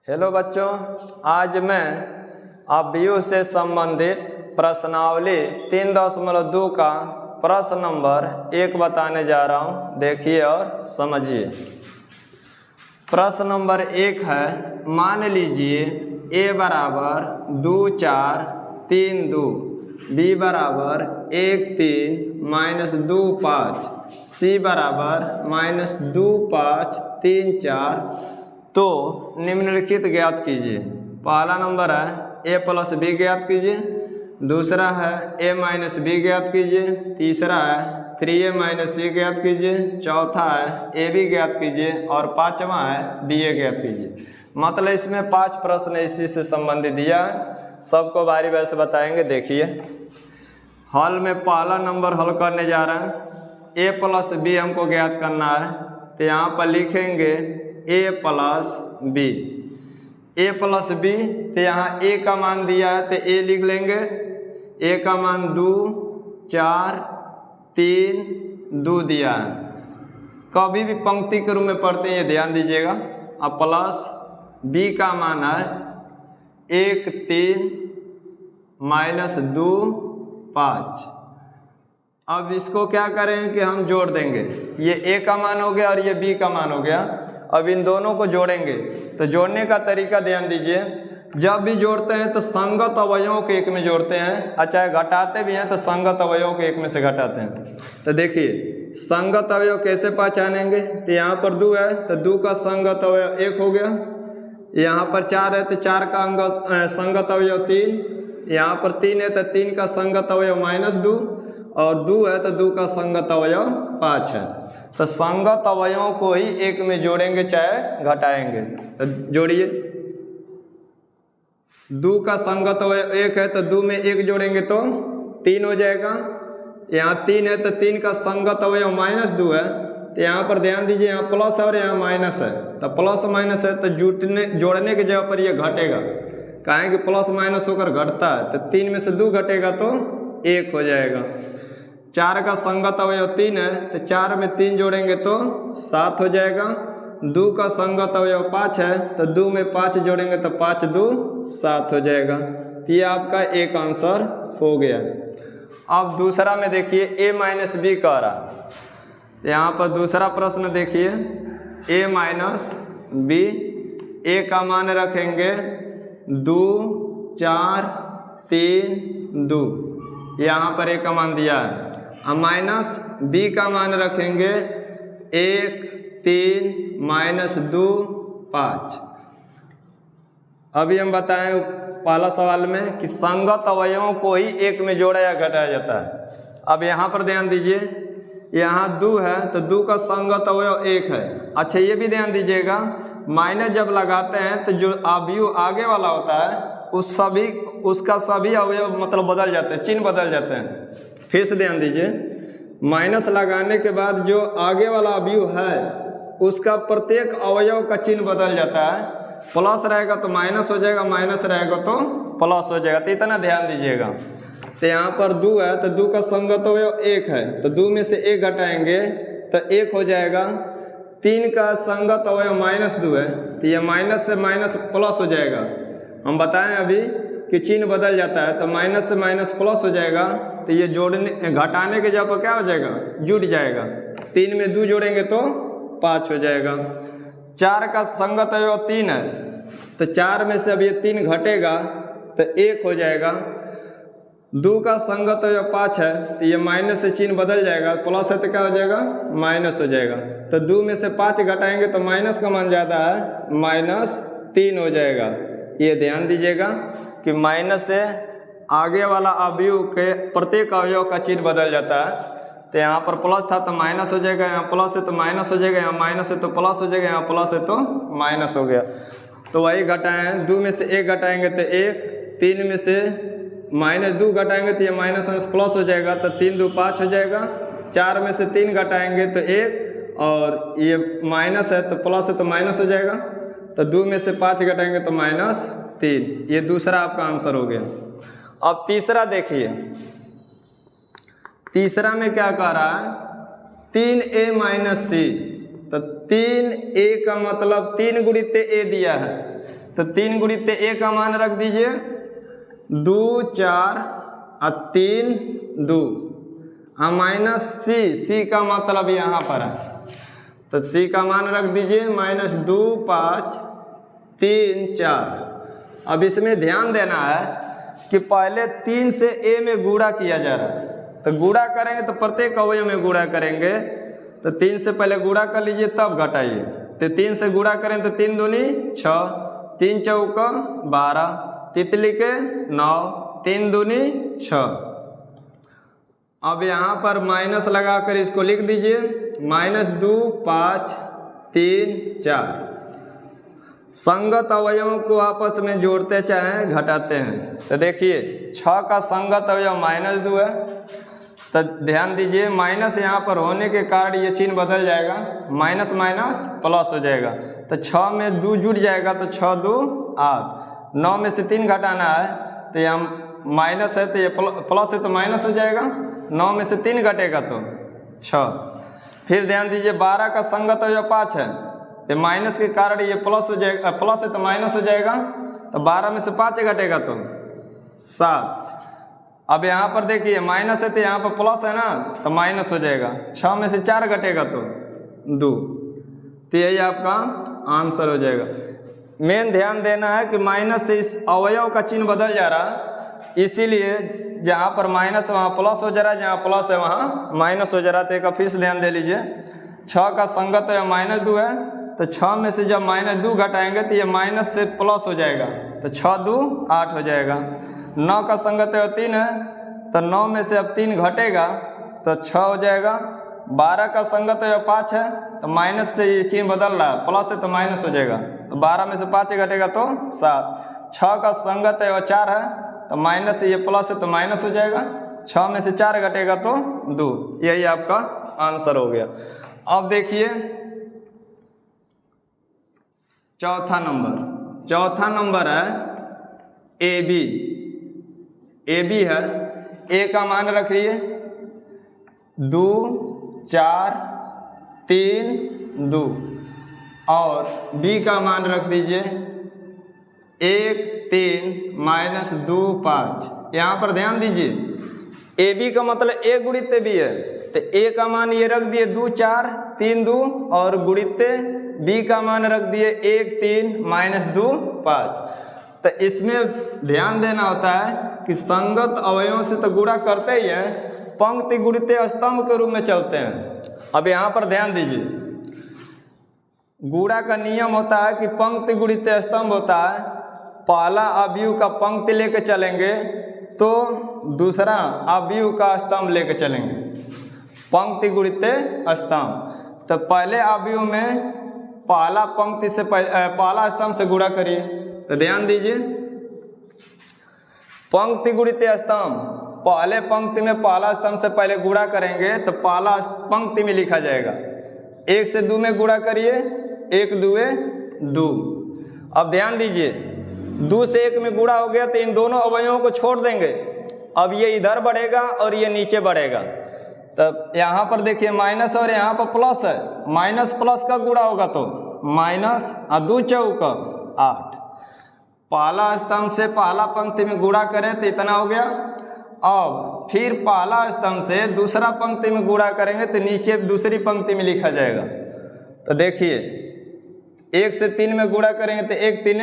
Hello बच्चों, आज मैं अवयव से संबंधित प्रश्नावली 3.2 का प्रश्न नंबर 1 बताने जा रहा हूँ। देखिए और समझिए। प्रश्न नंबर 1 है, मान लीजिए a बराबर 2 4 3 2, b बराबर 1 3 -2 5, c बराबर -2 5 3 4। तो निम्नलिखित ज्ञात कीजिए। पहला नंबर है a प्लस बी ज्ञात कीजिए, दूसरा है a माइनस बी ज्ञात कीजिए, तीसरा है 3a माइनस c ज्ञात कीजिए, चौथा है ab ज्ञात कीजिए और पांचवा है ba ज्ञात कीजिए। मतलब इसमें 5 प्रश्न इसी से संबंधित दिया है, सबको बारी बारी से बताएंगे। देखिए हल में पहला नंबर हल करने जा रहे हैं। a प्लस बी हमको ज्ञात करना है, तो यहाँ पर लिखेंगे a plus b. a plus b, तो यहाँ a का मान दिया है तो a लिख लेंगे। a का मान 2 4 3 2 दिया है। कभी भी पंक्ति के रूप में पढ़ते हैं, ये ध्यान दीजिएगा। अब प्लस b का मान है 1 3 -2 5। अब इसको क्या करें कि हम जोड़ देंगे। ये a का मान हो गया और ये b का मान हो गया। अब इन दोनों को जोड़ेंगे, तो जोड़ने का तरीका ध्यान दीजिए। जब भी जोड़ते हैं तो संगत अवयवों के एक में जोड़ते हैं, और चाहे घटाते भी हैं तो संगत अवयवों के एक में से घटाते हैं। तो देखिए संगत अवयव कैसे पहचानेंगे। तो यहाँ पर 2 है तो 2 का संगत अवयव 1 हो गया। यहाँ पर 4 है तो 4 का संगत अवयव 3। यहाँ पर 3 है तो 3 का संगत अवयव -2 और 2 है तो 2 का संगत अवयव 5 है। तो संगत अवयवों को ही एक में जोड़ेंगे चाहे घटाएंगे। तो जोड़िए, 2 का संगत अवयव 1 है तो 2 में 1 जोड़ेंगे तो 3 हो जाएगा। यहाँ 3 है तो 3 का संगत अवयव -2 है, तो यहाँ पर ध्यान दीजिए, यहाँ प्लस है और यहाँ माइनस है। तो प्लस माइनस है तो जोड़ने की जगह पर ये घटेगा, काहे कि प्लस माइनस होकर घटता है। तो 3 में से 2 घटेगा तो 1 हो जाएगा। 4 का संगत अवयव 3 है तो 4 में 3 जोड़ेंगे तो 7 हो जाएगा। 2 का संगत अवयव 5 है तो 2 में 5 जोड़ेंगे तो 5 2 7 हो जाएगा। तो ये आपका एक आंसर हो गया। अब दूसरा में देखिए a माइनस बी कह रहा। यहाँ पर दूसरा प्रश्न देखिए, a माइनस बी। a का मान रखेंगे 2 4 3 2, यहाँ पर a का मान दिया है। अब माइनस b का मान रखेंगे 1 3 -2 5। अभी हम बताएं पहला सवाल में कि संगत अवयवों को ही एक में जोड़ा या घटाया जाता है। अब यहाँ पर ध्यान दीजिए, यहाँ 2 है तो 2 का संगत अवयव 1 है। अच्छा ये भी ध्यान दीजिएगा, माइनस जब लगाते हैं तो जो अवयव आगे वाला होता है उसका सभी अवयव मतलब बदल जाते हैं, चिन्ह बदल जाते हैं। फिर से ध्यान दीजिए, माइनस लगाने के बाद जो आगे वाला अवयव है उसका प्रत्येक अवयव का चिन्ह बदल जाता है। प्लस रहेगा तो माइनस हो जाएगा, माइनस रहेगा तो प्लस हो जाएगा। तो इतना ध्यान दीजिएगा। तो यहाँ पर 2 है तो 2 का संगत अवयव 1 है तो 2 में से 1 घटाएंगे तो 1 हो जाएगा। 3 का संगत अवयव -2 है तो ये माइनस से माइनस प्लस हो जाएगा। हम बताएं अभी कि चिन्ह बदल जाता है, तो माइनस से माइनस प्लस हो जाएगा। तो ये घटाने के जगह पर क्या हो जाएगा, जुट जाएगा। 3 में 2 जोड़ेंगे तो 5 हो जाएगा। 4 का संगत अवयव 3 है तो 4 में से अब ये 3 घटेगा तो 1 हो जाएगा। 2 का संगत अवयव 5 है तो ये माइनस से चिन्ह बदल जाएगा, प्लस है तो क्या हो जाएगा, माइनस हो जाएगा। तो 2 में से 5 घटाएंगे तो माइनस का मान ज़्यादा है, -3 हो जाएगा। ये ध्यान दीजिएगा कि माइनस से आगे वाला अवयव के प्रत्येक अवयव का चिन्ह बदल जाता है। तो यहाँ पर प्लस था तो माइनस हो जाएगा, यहाँ प्लस है तो माइनस हो जाएगा, यहाँ माइनस है तो प्लस हो जाएगा, यहाँ प्लस है तो माइनस हो गया। तो वही घटाएं, 2 में से 1 घटाएंगे तो 1, 3 में से -2 घटाएंगे तो ये माइनस में प्लस हो जाएगा तो 3 2 5 हो जाएगा। 4 में से 3 घटाएंगे तो 1 और ये माइनस है तो प्लस है तो माइनस हो जाएगा। तो 2 में से 5 घटाएंगे तो -3। ये दूसरा आपका आंसर हो गया। अब तीसरा देखिए, तीसरा में क्या कह रहा है, 3a माइनस c। तो 3a का मतलब 3 गुणित a दिया है तो 3 गुणित 1 का मान रख दीजिए 2 4 और 3 2 माइनस सी का मतलब यहाँ पर है, तो सी का मान रख दीजिए -2 5 3 4। अब इसमें ध्यान देना है कि पहले 3 से ए में गुणा किया जा रहा है, तो गुणा करेंगे तो प्रत्येक अवयव में गुणा करेंगे, तो 3 से पहले गुणा कर लीजिए तब घटाइए। तो 3 से गुणा करें तो 3 दूनी 6, 3 चौका 12, तितली के 9, 3 दूनी 6। अब यहाँ पर माइनस लगाकर इसको लिख दीजिए -2 5 3 4। संगत अवयवों को आपस में जोड़ते चाहे घटाते हैं, तो देखिए 6 का संगत अवयव -2 है, तो ध्यान दीजिए माइनस यहाँ पर होने के कारण ये चिन्ह बदल जाएगा, माइनस माइनस प्लस हो जाएगा, तो 6 में 2 जुड़ जाएगा तो 6 2 8, 9 में से 3 घटाना है तो यहाँ माइनस है तो ये प्लस है तो माइनस हो जाएगा, 9 में से 3 घटेगा तो 6। फिर ध्यान दीजिए 12 का संगत अवयव 5 है, तो माइनस के कारण ये प्लस हो जाएगा, प्लस है तो माइनस हो जाएगा, तो 12 में से 5 घटेगा तो 7। अब यहाँ पर देखिए माइनस है तो यहाँ पर प्लस है ना, तो माइनस हो जाएगा, 6 में से 4 घटेगा तो 2, तो यही आपका आंसर हो जाएगा। मेन ध्यान देना है कि माइनस से इस अवयव का चिन्ह बदल जा रहा है, इसीलिए जहाँ पर माइनस वहाँ प्लस हो जा रहा है, जहाँ प्लस है वहाँ माइनस हो जा रहा है। तो एक फिर से ध्यान दे लीजिए 6 का संगत है -2 है, तो 6 में से जब -2 घटाएंगे तो ये माइनस से प्लस हो जाएगा, तो 6 2 8 हो जाएगा। 9 का संगत है 3 है, तो 9 में से अब 3 घटेगा तो 6 हो जाएगा। 12 का संगत है 5 है, तो माइनस से ये चिन्ह बदल रहा है, प्लस है तो माइनस हो जाएगा, तो 12 में से 5 घटेगा तो 7। 6 का संगत है 4 है, तो माइनस से ये प्लस है तो माइनस हो जाएगा, 6 में से 4 घटेगा तो 2, यही आपका आंसर हो गया। अब देखिए चौथा नंबर है ए बी है। ए का मान रखिए 2 4 3 2 और बी का मान रख दीजिए 1 3 -2 5। यहाँ पर ध्यान दीजिए ए बी का मतलब ए गुणित बी है, तो ए का मान ये रख दिए 2 4 3 2 और गुणित बी का मान रख दिए 1 3 -2 5। तो इसमें ध्यान देना होता है कि संगत अवयवों से तो गुणा करते ही हैं, पंक्ति गुणित स्तंभ के रूप में चलते हैं। अब यहाँ पर ध्यान दीजिए गुणा का नियम होता है कि पंक्ति गुणित स्तंभ होता है, पहला अवयव का पंक्ति लेके चलेंगे तो दूसरा अवयव का स्तंभ लेके चलेंगे, पंक्ति गुणित स्तंभ। तो पहले अवयव में पहला पंक्ति से पहला स्तंभ से गुणा करिए, तो ध्यान दीजिए पंक्ति गुणित स्तंभ, पहले पंक्ति में पहला स्तंभ से पहले गुणा करेंगे तो पहला पंक्ति में लिखा जाएगा। 1 से 2 में गुणा करिए, 1 2 2। अब ध्यान दीजिए 2 से 1 में गुणा हो गया तो इन दोनों अवयवों को छोड़ देंगे, अब ये इधर बढ़ेगा और ये नीचे बढ़ेगा। तब यहाँ पर देखिए माइनस और यहाँ पर प्लस है, माइनस प्लस का गुणा होगा तो माइनस 2 चौका 8। पहला स्तंभ से पहला पंक्ति में गुणा करें तो इतना हो गया। अब फिर पहला स्तंभ से दूसरा पंक्ति में गुणा करेंगे तो नीचे दूसरी पंक्ति में लिखा जाएगा। तो देखिए 1 से 3 में गुणा करेंगे तो 1 3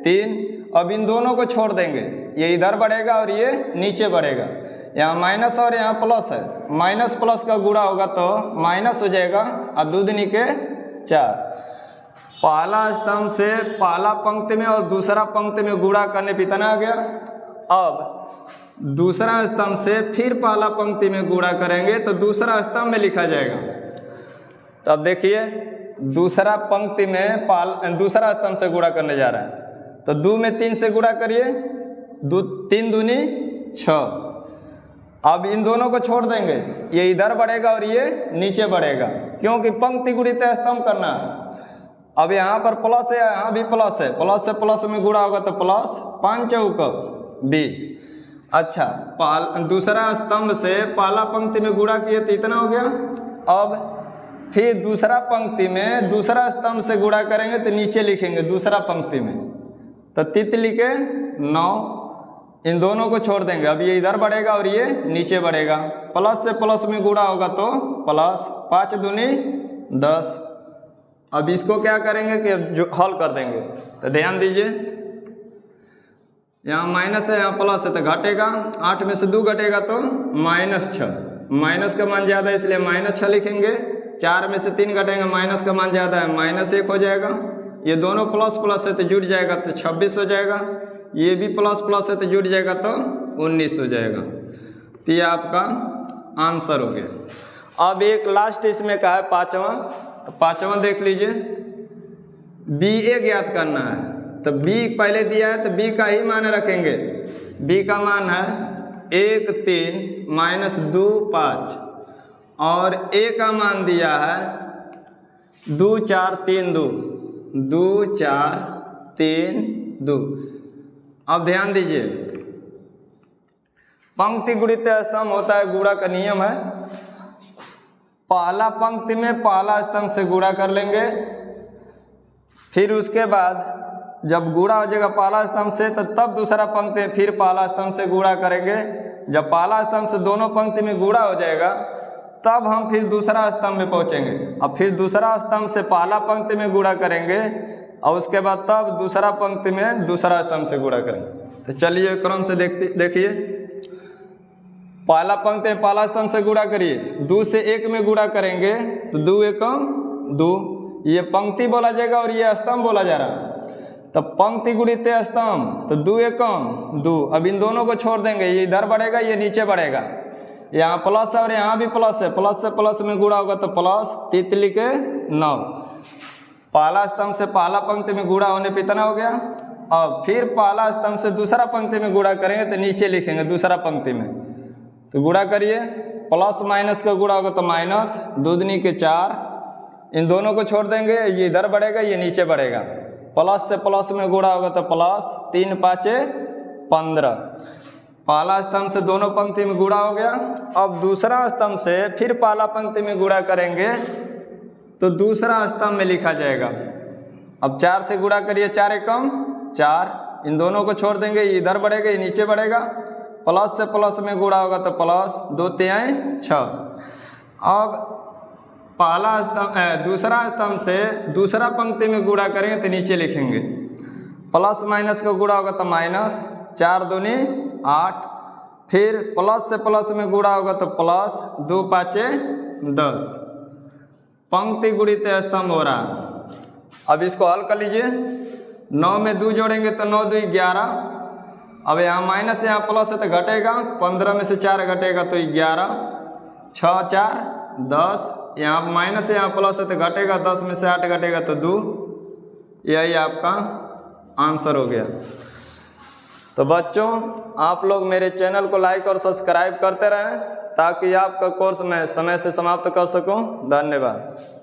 3। अब इन दोनों को छोड़ देंगे, ये इधर बढ़ेगा और ये नीचे बढ़ेगा। यहाँ माइनस और यहाँ प्लस है, माइनस प्लस का गुणा होगा तो माइनस हो जाएगा और 2 दूनी के 4। पहला स्तंभ से पहला पंक्ति में और दूसरा पंक्ति में गुणा करने पे इतना आ गया। अब दूसरा स्तंभ से फिर पहला पंक्ति में गुणा करेंगे तो दूसरा स्तंभ में लिखा जाएगा। तो अब देखिए दूसरा पंक्ति में दूसरा स्तंभ से गुणा करने जा रहा है, तो 2 में 3 से गुणा करिए, 3 दूनी 6। अब इन दोनों को छोड़ देंगे, ये इधर बढ़ेगा और ये नीचे बढ़ेगा, क्योंकि पंक्ति गुणित स्तंभ करना है। अब यहाँ पर प्लस है, यहाँ भी प्लस है, प्लस से प्लस में गुणा होगा तो प्लस 5 चौका 20। अच्छा, दूसरा स्तंभ से पहला पंक्ति में गुणा किए तो इतना हो गया। अब फिर दूसरा पंक्ति में दूसरा स्तंभ से गुणा करेंगे तो नीचे लिखेंगे दूसरा पंक्ति में, तो तितली के 9, इन दोनों को छोड़ देंगे। अब ये इधर बढ़ेगा और ये नीचे बढ़ेगा, प्लस से प्लस में गुणा होगा तो प्लस, 5 दूनी 10। अब इसको क्या करेंगे कि जो हल कर देंगे, तो ध्यान दीजिए यहाँ माइनस है यहाँ प्लस है तो घटेगा, 8 में से 2 घटेगा तो -6, माइनस का मान ज़्यादा है इसलिए -6 लिखेंगे। 4 में से 3 घटेंगे, माइनस का मान ज़्यादा है -1 हो जाएगा। ये दोनों प्लस प्लस है तो जुड़ जाएगा तो 26 हो जाएगा, ये भी प्लस प्लस है तो जुड़ जाएगा तो 19 हो जाएगा। तो ये आपका आंसर हो गया। अब एक लास्ट इसमें का है 5वां, तो 5वां देख लीजिए, BA ज्ञात करना है। तो B पहले दिया है तो B का ही मान रखेंगे। B का मान है 1 3 -2 5 और A का मान दिया है 2 4 3 2, 2 4 3 2। अब ध्यान दीजिए, पंक्ति गुणित स्तंभ होता है, गुणा का नियम है। पहला पंक्ति में पहला स्तंभ से गुणा कर लेंगे, फिर उसके बाद जब गुणा हो जाएगा पहला स्तंभ से तो तब दूसरा पंक्ति में फिर पहला स्तंभ से गुणा करेंगे। जब पहला स्तंभ से दोनों पंक्ति में गुणा हो जाएगा तब हम फिर दूसरा स्तंभ में पहुंचेंगे। अब फिर दूसरा स्तंभ से पहला पंक्ति में गुणा करेंगे और उसके बाद तब दूसरा पंक्ति में दूसरा स्तंभ से गुणा करेंगे। तो चलिए क्रम से देखिए, पहला पंक्ति में पहला स्तंभ से गुणा करिए, 2 से 1 में गुणा करेंगे तो 2 एकम 2, ये पंक्ति बोला जाएगा और ये स्तंभ बोला जा रहा है। तो पंक्ति गुणित स्तंभ तो 2 एकम 2। अब इन दोनों को छोड़ देंगे, ये इधर बढ़ेगा ये नीचे बढ़ेगा, यहाँ प्लस है और यहाँ भी प्लस है, प्लस से प्लस में गुणा होगा तो प्लस, तितली के 9। पहला स्तंभ से पहला पंक्ति में गुणा होने पे इतना हो गया। अब फिर पहला स्तंभ से दूसरा पंक्ति में गुणा करेंगे तो नीचे लिखेंगे दूसरा पंक्ति में, तो गुणा करिए, प्लस माइनस का गुणा होगा तो माइनस, 2 दूनी के 4, इन दोनों को छोड़ देंगे, ये इधर बढ़ेगा ये नीचे बढ़ेगा, प्लस से प्लस में गुणा होगा तो प्लस, 3 5 15। पहला स्तंभ से दोनों पंक्ति में गुणा हो गया। अब दूसरा स्तंभ से फिर पहला पंक्ति में गुणा करेंगे तो दूसरा स्तंभ में लिखा जाएगा। अब 4 से गुणा करिए, 4 एकम 4, इन दोनों को छोड़ देंगे, ये इधर बढ़ेगा ये नीचे बढ़ेगा, प्लस से प्लस में गुणा होगा तो प्लस, 2 3 6। अब पहला स्तंभ दूसरा स्तंभ से दूसरा पंक्ति में गुणा करेंगे तो नीचे लिखेंगे, प्लस माइनस का गुणा होगा तो माइनस, 4 दूनी 8, फिर प्लस से प्लस में गुणा होगा तो प्लस, 2 5 10। पंक्ति गुणित स्तंभ हो रहा है। अब इसको हल कर लीजिए, 9 में 2 जोड़ेंगे तो 9 2 11। अब यहाँ माइनस यहाँ प्लस है तो घटेगा, 15 में से 4 घटेगा तो 11, 6 4 10, यहाँ माइनस यहाँ प्लस है तो घटेगा, 10 में से 8 घटेगा तो 2। यही आपका आंसर हो गया। तो बच्चों आप लोग मेरे चैनल को लाइक और सब्सक्राइब करते रहें ताकि आपका कोर्स मैं समय से समाप्त कर सकूं। धन्यवाद।